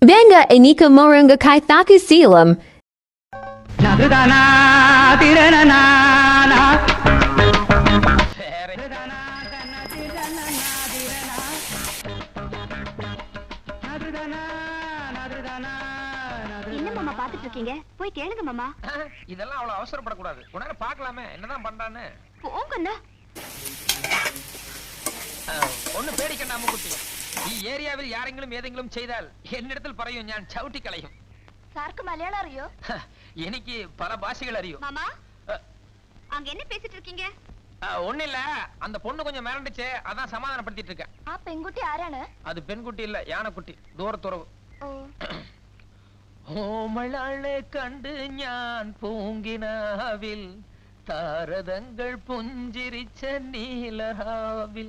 Venga inika moringa kai thaki silam. என்ன மாமா பாத்துட்டு இருக்கீங்க? போய் கேளுங்க மாமா. இதெல்லாம் அவ்வளவு அவசரப்படக்கூடாது. உடனே பார்க்கலாமே என்னதான் பண்றான்னு. போங்கண்ணா. ஒண்ணு பேடிக்கண்டாம குட்டி. ഈ ഏരിയാവിൽ யாரெങ്കിലും ஏதெങ്കിലും செய்தால் என்னிடத்தில் പറയും ഞാൻ ചവിട്ടി കളയും. சாருக்கு மலையாளம் அறியோ? എനിക്ക് പല ഭാഷകൾ അറിയും. மாமா அங்க என்ன பேசிட்டு இருக்கீங்க? ஒண்ணில்ல அந்த பொண்ணு கொஞ்சம் மிரண்டுச்சு அதான் சமாதானப்படுத்திட்டு இருக்கேன். ஆ பெண்குட்டி ஆரானு? அது பெண்குட்டி இல்ல யானைக்குட்டி தூரத்துறவு. ஓ ഓമളാളെ കണ്ട് ഞാൻ പൂങ്കിനാവിൽ താരതങ്ങൾ പുഞ്ചിരിച്ച നീലരാവിൽ